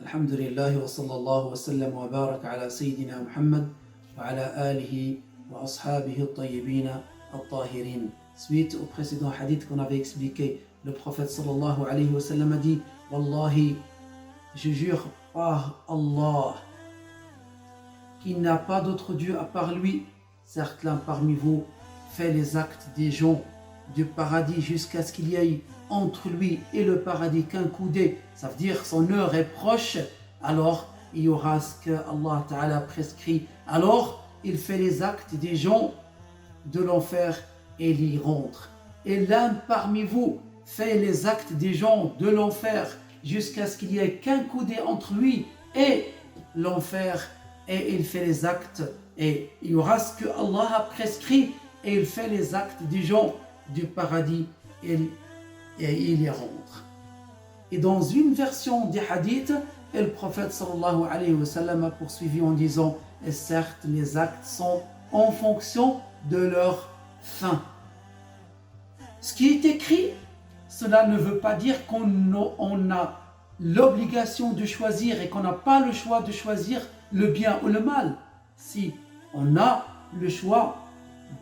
الحمد لله وصلى الله وسلم وبارك على سيدنا محمد وعلى آله وأصحابه الطيبين الطاهرين. Suite au précédent hadith qu'on avait expliqué, le prophète sallallahu alayhi wa sallam a dit: Wallahi, je jure par Allah qu'il n'a pas d'autre Dieu à part lui. Certes, l'un parmi vous fait les actes des gens du paradis jusqu'à ce qu'il y ait entre lui et le paradis qu'un coudé. Ça veut dire son heure est proche. Alors il y aura ce que Allah Ta'ala prescrit. Alors il fait les actes des gens de l'enfer et il y rentre. Et l'un parmi vous fait les actes des gens de l'enfer jusqu'à ce qu'il y ait qu'un coudé entre lui et l'enfer, et il fait les actes, et il y aura ce que Allah a prescrit, et il fait les actes des gens du paradis et il y rentre. Et dans une version des hadiths, le prophète sallallahu alayhi wa sallam a poursuivi en disant: et certes, les actes sont en fonction de leur fin. Ce qui est écrit, cela ne veut pas dire qu'on a l'obligation de choisir et qu'on n'a pas le choix de choisir le bien ou le mal. Si on a le choix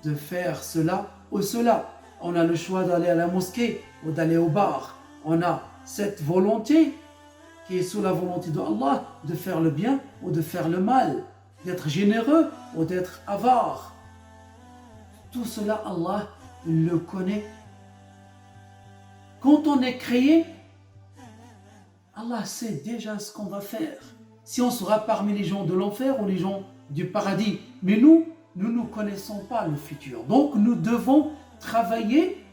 de faire cela ou cela, on a le choix d'aller à la mosquée ou d'aller au bar, on a cette volonté qui est sous la volonté de Allah de faire le bien ou de faire le mal, d'être généreux ou d'être avare. Tout cela, Allah le connaît. Quand on est créé, Allah sait déjà ce qu'on va faire. Si on sera parmi les gens de l'enfer ou les gens du paradis. Mais nous ne connaissons pas le futur. Donc nous devons travailler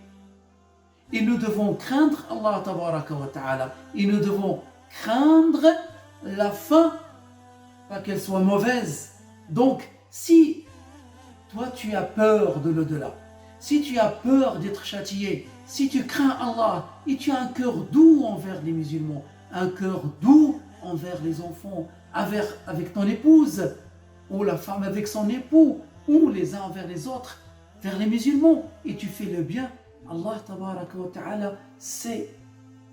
et nous devons craindre Allah tabaraka wa ta'ala. Et nous devons craindre la fin, pas qu'elle soit mauvaise. Donc si toi tu as peur de l'au-delà, si tu as peur d'être châtié, si tu crains Allah et tu as un cœur doux envers les musulmans, un cœur doux envers les enfants, avec ton épouse, ou la femme avec son époux, ou les uns envers les autres, vers les musulmans, et tu fais le bien, Allah tabaraka wa ta'ala sait,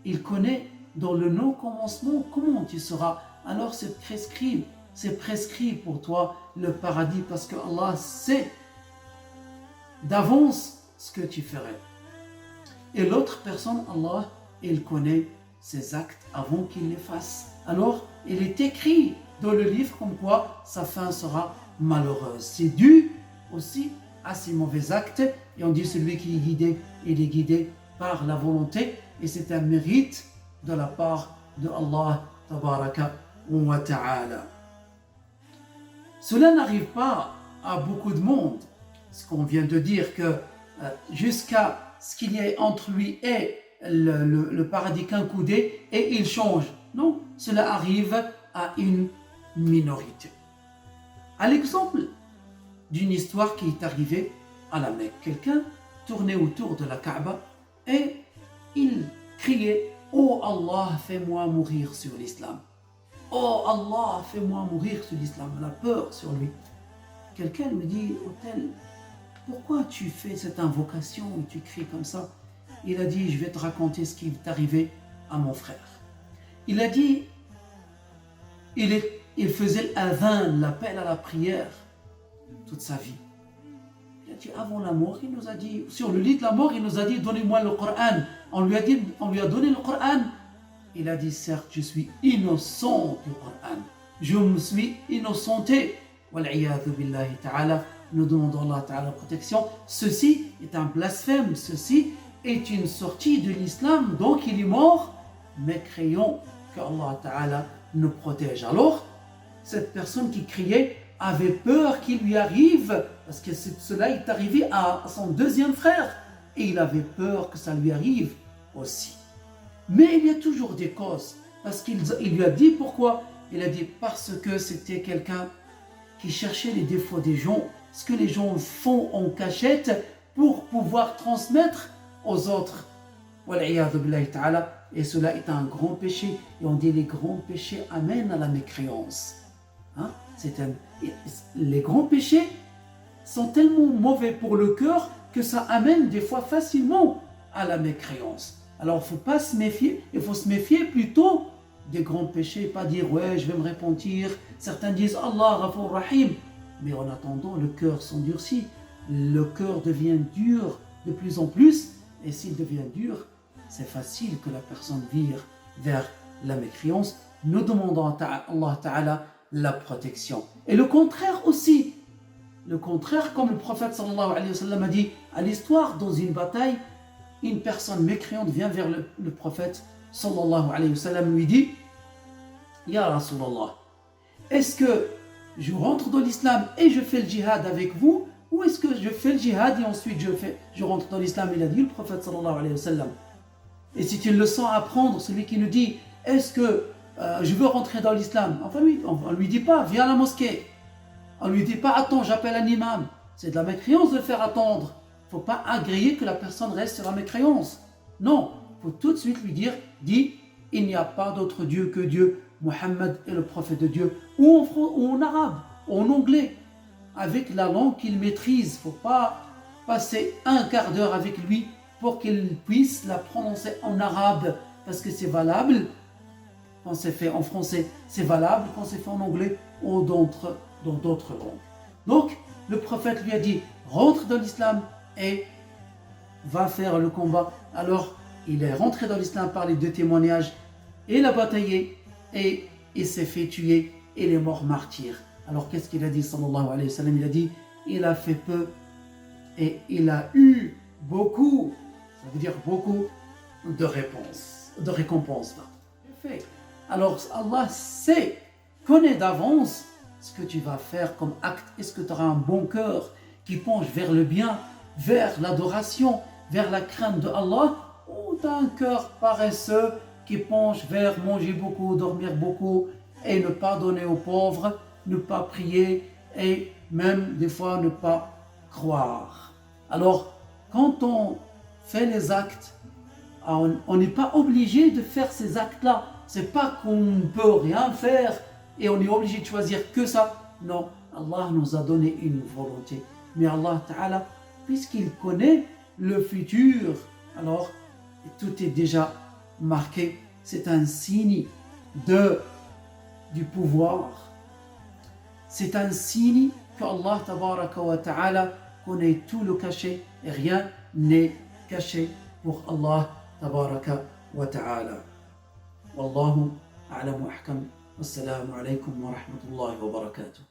il connaît dans le non-commencement comment tu seras. Alors c'est prescrit pour toi le paradis, parce que Allah sait d'avance ce que tu ferais. Et l'autre personne, Allah, il connaît ses actes avant qu'il les fasse. Alors, il est écrit dans le livre comme quoi sa fin sera malheureuse. C'est dû aussi à ses mauvais actes. Et on dit celui qui est guidé, il est guidé par la volonté. Et c'est un mérite de la part de Allah tabaraka wa ta'ala. Cela n'arrive pas à beaucoup de monde. Ce qu'on vient de dire que jusqu'à ce qu'il y ait entre lui et le paradis qu'un coudé, et il change. Non, cela arrive à une minorité. À l'exemple d'une histoire qui est arrivée à la Mecque, quelqu'un tournait autour de la Kaaba et il criait: Oh Allah, fais-moi mourir sur l'islam. Oh Allah, fais-moi mourir sur l'islam. On a peur sur lui. Quelqu'un me dit: Autel, pourquoi tu fais cette invocation et tu cries comme ça? Il a dit: je vais te raconter ce qui est arrivé à mon frère. Il a dit, il faisait l'adhan, l'appel à la prière, toute sa vie. Il a dit, avant la mort, il nous a dit, sur le lit de la mort, il nous a dit: donnez-moi le Coran. On lui a donné le Coran. Il a dit: certes, je suis innocent du Coran. Je me suis innocenté. Wal'iyadhu billahi ta'ala. Nous demandons Allah Ta'ala protection. Ceci est un blasphème, ceci est une sortie de l'islam, donc il est mort, mais craignons que Allah Ta'ala nous protège. Alors, cette personne qui criait avait peur qu'il lui arrive, parce que cela est arrivé à son deuxième frère, et il avait peur que ça lui arrive aussi. Mais il y a toujours des causes, parce qu'il lui a dit pourquoi. Il a dit parce que c'était quelqu'un qui cherchait les défauts des gens, ce que les gens font en cachette pour pouvoir transmettre aux autres. Et cela est un grand péché. Et on dit les grands péchés amènent à la mécréance. Hein? Les grands péchés sont tellement mauvais pour le cœur que ça amène des fois facilement à la mécréance. Alors il ne faut pas se méfier, il faut se méfier plutôt des grands péchés, pas dire ouais je vais me repentir. Certains disent Allah Ghafour Rahim, mais en attendant le cœur s'endurcit, le cœur devient dur de plus en plus, et s'il devient dur, c'est facile que la personne vire vers la mécréance. Nous demandons à Allah Ta'ala la protection. Et le contraire aussi, le contraire, comme le prophète sallallahu alayhi wa sallam a dit à l'histoire dans une bataille, une personne mécréante vient vers le prophète sallallahu alayhi wa sallam, lui dit Ya Rasulallah, est-ce que je rentre dans l'islam et je fais le djihad avec vous, ou est-ce que je fais le djihad et ensuite je rentre dans l'islam? Il a dit le prophète sallallahu alayhi wa sallam. Et c'est une leçon à apprendre, celui qui nous dit est-ce que je veux rentrer dans l'islam, enfin on ne lui dit pas viens à la mosquée, on ne lui dit pas attends j'appelle un imam. C'est de la mécréance de le faire attendre. Il ne faut pas agréer que la personne reste sur la mécréance. Non, il faut tout de suite lui dire dis il n'y a pas d'autre Dieu que Dieu, Mohammed est le prophète de Dieu, ou en arabe, ou en anglais, avec la langue qu'il maîtrise. Il ne faut pas passer un quart d'heure avec lui pour qu'il puisse la prononcer en arabe, parce que c'est valable quand c'est fait en français, c'est valable quand c'est fait en anglais ou dans d'autres langues. Donc, le prophète lui a dit, rentre dans l'islam et va faire le combat. Alors, il est rentré dans l'islam par les deux témoignages, et il a bataillé, et il s'est fait tuer, et il est mort martyr. Alors, qu'est-ce qu'il a dit, sallallahu alayhi wa sallam? Il a dit, il a fait peu, et il a eu beaucoup, ça veut dire beaucoup de récompenses. Alors Allah connaît d'avance ce que tu vas faire comme acte. Est-ce que tu auras un bon cœur qui penche vers le bien, vers l'adoration, vers la crainte de Allah, ou tu as un cœur paresseux qui penche vers manger beaucoup, dormir beaucoup et ne pas donner aux pauvres, ne pas prier et même des fois ne pas croire. Alors quand on fait les actes, on n'est pas obligé de faire ces actes-là. C'est pas qu'on ne peut rien faire et on est obligé de choisir que ça. Non, Allah nous a donné une volonté. Mais Allah Ta'ala, puisqu'il connaît le futur, alors tout est déjà marqué. C'est un signe du pouvoir. C'est un signe que Allah Tabaraka wa Ta'ala connaît tout le caché et rien n'est caché pour Allah Tabaraka wa Ta'ala. Wallahu a'lam wa ahkam. Wassalamu alaykum wa rahmatullahi wa barakatuh.